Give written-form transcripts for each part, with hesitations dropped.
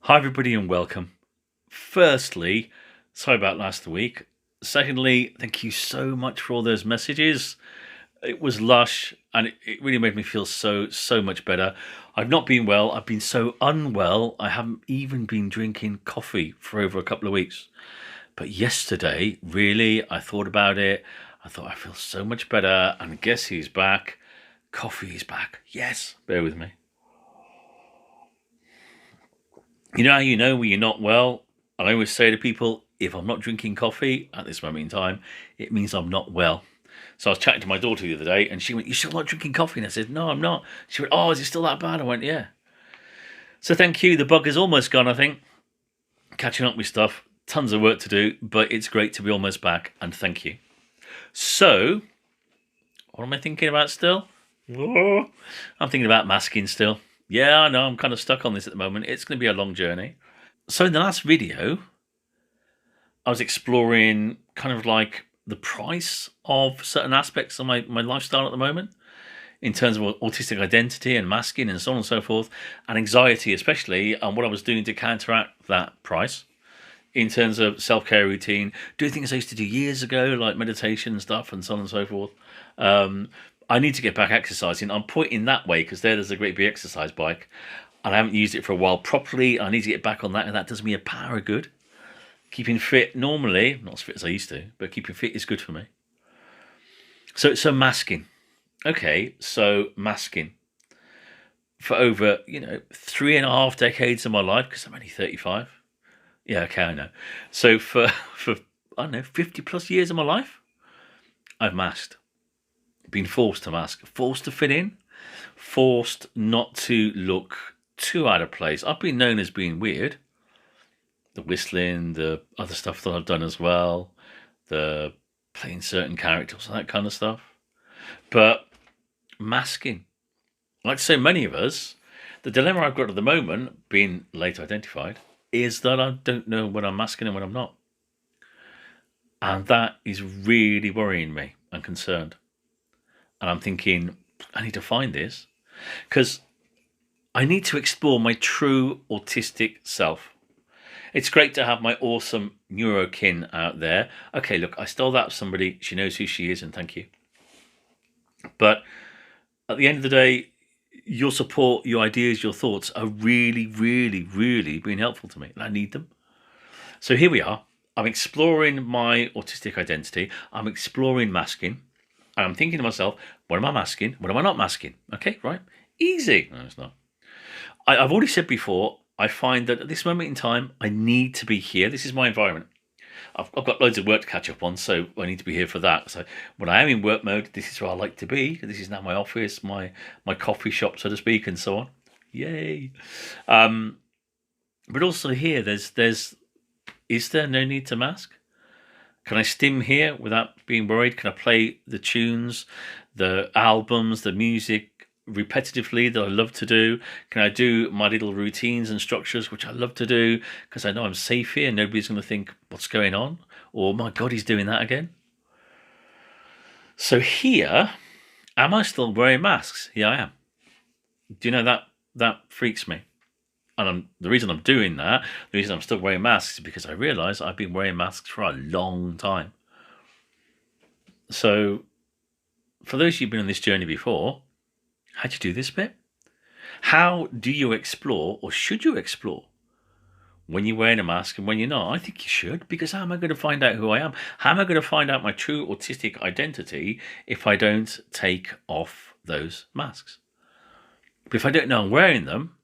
Hi, everybody, and welcome. Firstly, sorry about last week. Secondly, thank you so much for all those messages. It was lush and it really made me feel so much better. I've not been well. I've been so unwell. I haven't even been drinking coffee for over a couple of weeks. But yesterday, really, I thought about it. I thought I feel so much better. And guess who's back? Coffee is back. Yes, bear with me. You know how you know when you're not well? I always say to people, if I'm not drinking coffee at this moment in time, it means I'm not well. So I was chatting to my daughter the other day and she went, "You still not drinking coffee?" And I said, "No, I'm not." She went, "Oh, is it still that bad?" I went, "Yeah." So thank you. The bug is almost gone, I think. Catching up with stuff. Tons of work to do, but it's great to be almost back, and thank you. So, what am I thinking about still? Oh, I'm thinking about masking still. Yeah, I know, I'm kind of stuck on this at the moment. It's going to be a long journey. So in the last video, I was exploring kind of like the price of certain aspects of my lifestyle at the moment in terms of autistic identity and masking and so on and so forth, and anxiety, especially, and what I was doing to counteract that price in terms of self care routine, doing things I used to do years ago, like meditation and stuff, and so on and so forth. Um, I need to get back exercising. I'm pointing that way because there's a great big exercise bike, and I haven't used it for a while properly. I need to get back on that, and that does me a power of good. Keeping fit normally, not as fit as I used to, but keeping fit is good for me. So masking. Okay, so masking for over 3.5 decades of my life because I'm only 35. Yeah, okay, I know. So for I don't know 50 plus years of my life, I've masked. Been forced to mask, forced to fit in, forced not to look too out of place. I've been known as being weird. The whistling, the other stuff that I've done as well, the playing certain characters, that kind of stuff. But masking, like so many of us, the dilemma I've got at the moment, being late identified, is that I don't know when I'm masking and when I'm not. And that is really worrying me and concerned. And I'm thinking, I need to find this because I need to explore my true autistic self. It's great to have my awesome neurokin out there. Okay, look, I stole that from somebody. She knows who she is, and thank you. But at the end of the day, your support, your ideas, your thoughts are really being helpful to me, and I need them. So here we are. I'm exploring my autistic identity. I'm exploring masking. And I'm thinking to myself, what am I masking? What am I not masking? Okay, right? Easy. No, it's not. I've already said before, I find that at this moment in time, I need to be here. This is my environment. I've got loads of work to catch up on, so I need to be here for that. So when I am in work mode, this is where I like to be. This is now my office, my coffee shop, so to speak, and so on. Yay! But also here, there's is there no need to mask? Can I stim here without being worried? Can I play the tunes, the albums, the music repetitively that I love to do? Can I do my little routines and structures, which I love to do because I know I'm safe here? Nobody's going to think, what's going on? Or, my God, he's doing that again. So here, am I still wearing masks? Yeah, I am. Do you know that freaks me? And the reason I'm doing that, the reason I'm still wearing masks is because I realise I've been wearing masks for a long time. So, for those of you who've been on this journey before, how'd you do this bit? How do you explore, or should you explore, when you're wearing a mask and when you're not? I think you should, because how am I going to find out who I am? How am I going to find out my true autistic identity if I don't take off those masks? But if I don't know I'm wearing them,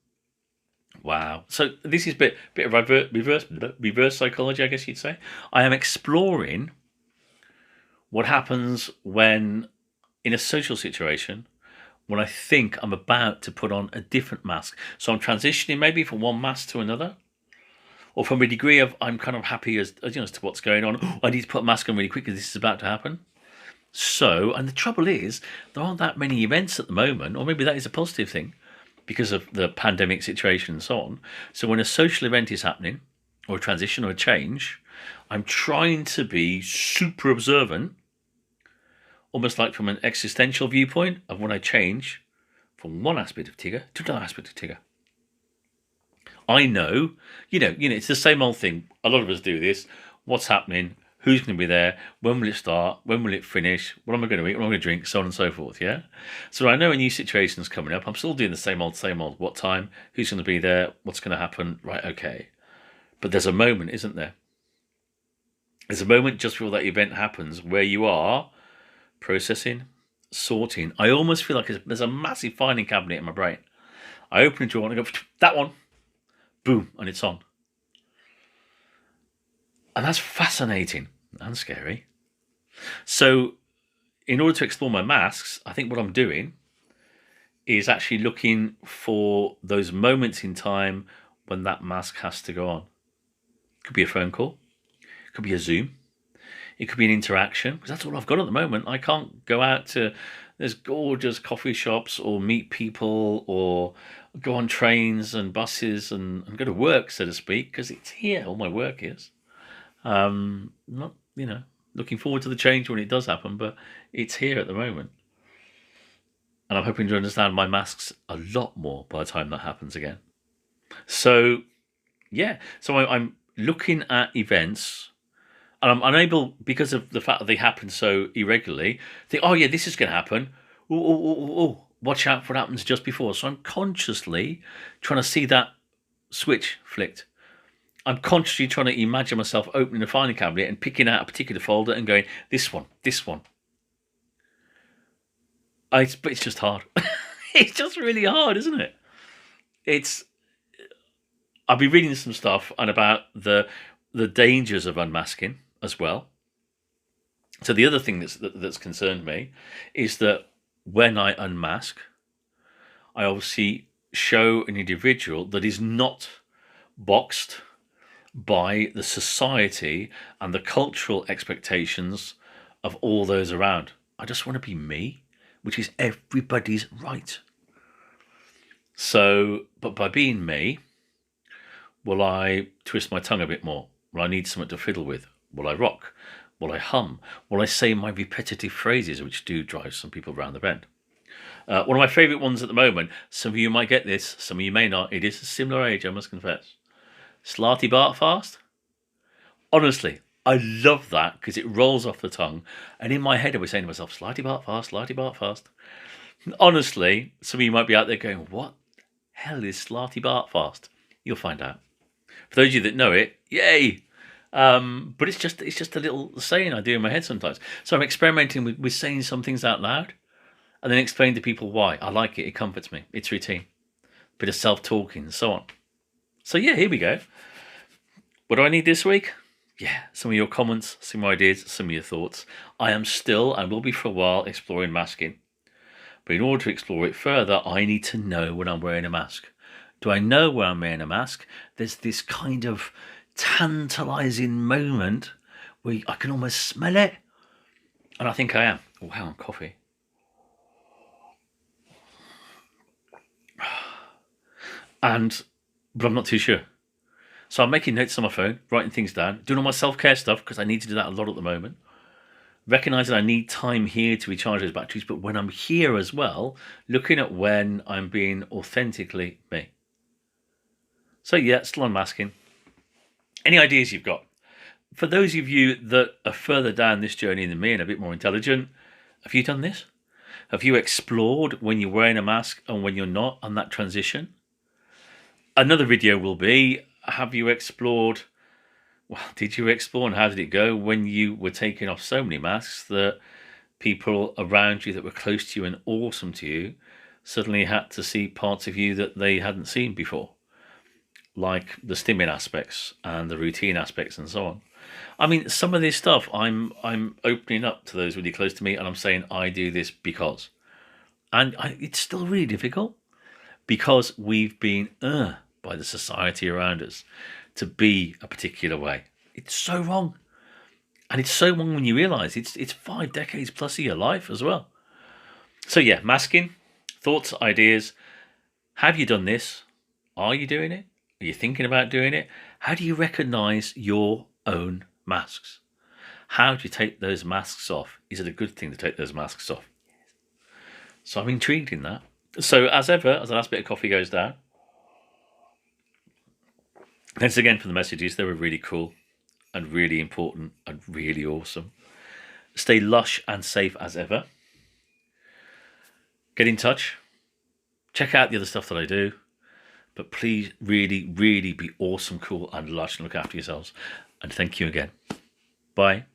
wow. So this is a bit of reverse psychology, I guess you'd say. I am exploring what happens when, in a social situation, when I think I'm about to put on a different mask. So I'm transitioning maybe from one mask to another, or from a degree of I'm kind of happy as to what's going on. Oh, I need to put a mask on really quickly. This is about to happen. So, and the trouble is, there aren't that many events at the moment, or maybe that is a positive thing because of the pandemic situation and so on. So when a social event is happening, or a transition or a change, I'm trying to be super observant, almost like from an existential viewpoint of when I change from one aspect of Tigger to another aspect of Tigger. I know, it's the same old thing. A lot of us do this. What's happening? Who's going to be there? When will it start? When will it finish? What am I going to eat? What am I going to drink? So on and so forth. Yeah. So I know a new situation's coming up. I'm still doing the same old, same old. What time? Who's going to be there? What's going to happen? Right. Okay. But there's a moment, isn't there? There's a moment just before that event happens where you are processing, sorting. I almost feel like there's a massive filing cabinet in my brain. I open a drawer and I go, that one. Boom, and it's on. And that's fascinating and scary. So, in order to explore my masks, I think what I'm doing is actually looking for those moments in time when that mask has to go on. It could be a phone call, it could be a Zoom, it could be an interaction, because that's all I've got at the moment. I can't go out to there's gorgeous coffee shops or meet people or go on trains and buses and go to work, so to speak, because it's here. All my work is. Not, looking forward to the change when it does happen, but it's here at the moment. And I'm hoping to understand my masks a lot more by the time that happens again. So, yeah. So I'm looking at events and I'm unable, because of the fact that they happen so irregularly, think, oh yeah, this is going to happen. Oh, watch out for what happens just before. So I'm consciously trying to see that switch flicked. I'm consciously trying to imagine myself opening a filing cabinet and picking out a particular folder and going, this one. But it's just hard. It's just really hard, isn't it? I've been reading some stuff and about the dangers of unmasking as well. So the other thing that's concerned me is that when I unmask, I obviously show an individual that is not boxed by the society and the cultural expectations of all those around. I just want to be me, which is everybody's right. So, but by being me, will I twist my tongue a bit more? Will I need something to fiddle with? Will I rock? Will I hum? Will I say my repetitive phrases, which do drive some people round the bend? One of my favourite ones at the moment, some of you might get this, some of you may not. It is a similar age, I must confess. Slarty Bart Fast. Honestly, I love that because it rolls off the tongue. And in my head, I was saying to myself, Slarty Bart Fast, Slarty Bart Fast. Honestly, some of you might be out there going, what the hell is Slarty Bart Fast? You'll find out. For those of you that know it, yay! But it's just a little saying I do in my head sometimes. So I'm experimenting with saying some things out loud and then explain to people why. I like it. It comforts me. It's routine. Bit of self-talking and so on. So yeah, here we go. What do I need this week? Yeah, some of your comments, some ideas, some of your thoughts. I am still, and will be for a while, exploring masking. But in order to explore it further, I need to know when I'm wearing a mask. Do I know when I'm wearing a mask? There's this kind of tantalising moment where I can almost smell it. And I think I am. Oh, hang on, coffee. But I'm not too sure. So I'm making notes on my phone, writing things down, doing all my self-care stuff because I need to do that a lot at the moment. Recognizing I need time here to recharge those batteries, but when I'm here as well, looking at when I'm being authentically me. So yeah, still unmasking. Any ideas you've got? For those of you that are further down this journey than me and a bit more intelligent, have you done this? Have you explored when you're wearing a mask and when you're not on that transition? Another video will be, have you explored, did you explore and how did it go when you were taking off so many masks that people around you that were close to you and awesome to you suddenly had to see parts of you that they hadn't seen before, like the stimming aspects and the routine aspects and so on. I mean, some of this stuff I'm opening up to those really close to me and I'm saying I do this because. And it's still really difficult because we've been by the society around us to be a particular way. It's so wrong. And it's so wrong when you realise it's 5 decades plus of your life as well. So yeah, masking, thoughts, ideas. Have you done this? Are you doing it? Are you thinking about doing it? How do you recognise your own masks? How do you take those masks off? Is it a good thing to take those masks off? So I'm intrigued in that. So as ever, as the last bit of coffee goes down, Thanks again for the messages. They were really cool and really important and really awesome. Stay lush and safe as ever. Get in touch. Check out the other stuff that I do. But please, really, really be awesome, cool, and lush and look after yourselves. And thank you again. Bye.